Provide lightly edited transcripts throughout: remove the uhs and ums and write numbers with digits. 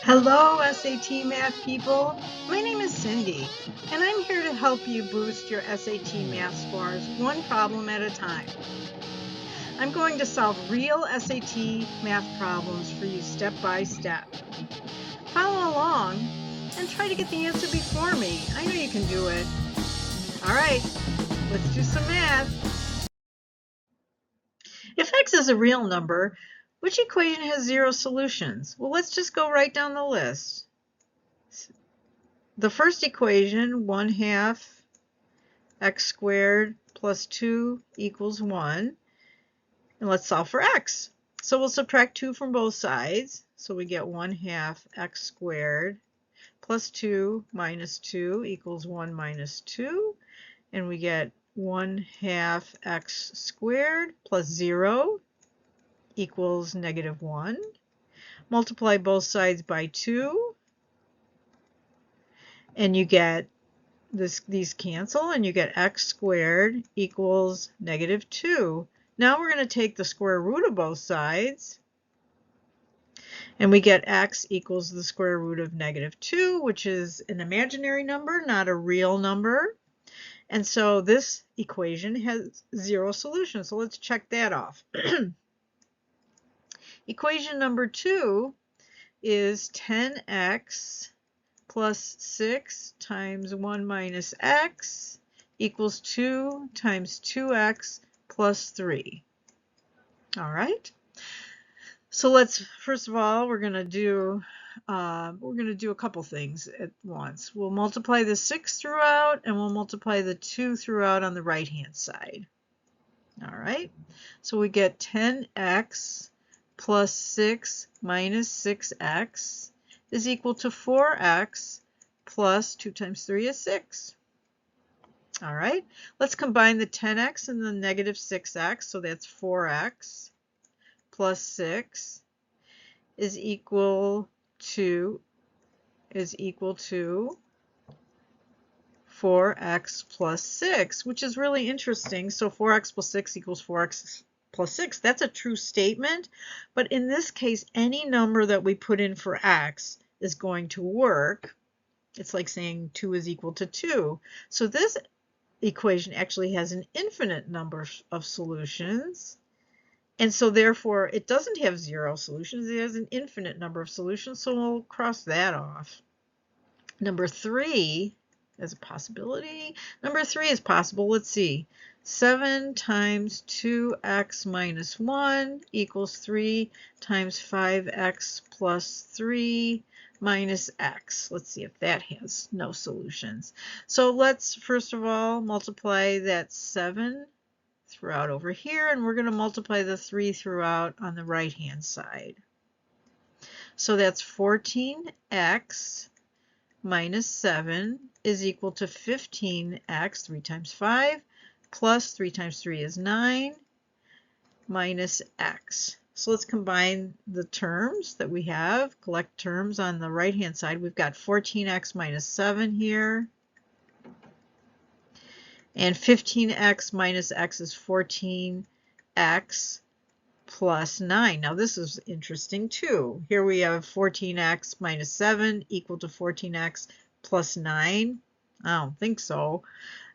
Hello, SAT math people. My name is Cindy, and I'm here to help you boost your SAT math scores one problem at a time. I'm going to solve real SAT math problems for you step by step. Follow along and try to get the answer before me. I know you can do it. All right, let's do some math. If x is a real number, which equation has zero solutions? Well, let's just go right down the list. The first equation, 1/2 x squared plus 2 equals 1. And let's solve for x. So we'll subtract 2 from both sides. So we get 1/2 x squared plus 2 minus 2 equals 1 minus 2. And we get 1/2 x squared plus 0 equals -1. Multiply both sides by 2. And you get these cancel, and you get x squared equals -2. Now we're going to take the square root of both sides, and we get x equals the square root of -2, which is an imaginary number, not a real number. And so this equation has zero solutions. So let's check that off. Equation number 2 is 10x plus 6 times 1 minus x equals 2 times 2x plus 3. All right. So let's, first of all, we're going to do a couple things at once. We'll multiply the 6 throughout, and we'll multiply the 2 throughout on the right-hand side. All right. So we get 10x plus 6 minus 6x is equal to 4x plus 2 times 3 is 6. All right, let's combine the 10x and the -6x, so that's 4x plus 6 is equal to 4x plus 6, which is really interesting. So 4x plus 6 equals 4x plus 6. That's a true statement, but in this case, any number that we put in for x is going to work. It's like saying 2 is equal to 2. So this equation actually has an infinite number of solutions, and so therefore it doesn't have zero solutions. It has an infinite number of solutions, so we'll cross that off. Number 3 is a possibility. Number 3 is possible. Let's see. 7 times 2x minus 1 equals 3 times 5x plus 3 minus x. Let's see if that has no solutions. So let's first of all multiply that 7 throughout over here, and we're going to multiply the 3 throughout on the right-hand side. So that's 14x minus 7 is equal to 15x, 3 times 5, plus 3 times 3 is 9, minus x. So let's combine the terms that we have, collect terms on the right-hand side. We've got 14x minus 7 here, and 15x minus x is 14x plus 9. Now this is interesting too. Here we have 14x minus 7 equal to 14x plus 9. I don't think so.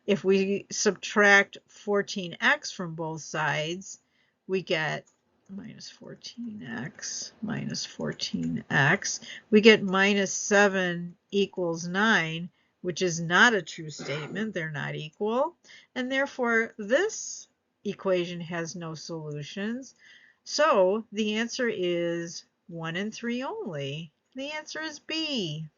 If we subtract 14x from both sides, we get minus 14x minus 14x. We get minus 7 equals 9, which is not a true statement. They're not equal. And therefore, this equation has no solutions. So the answer is 1 and 3 only. The answer is B.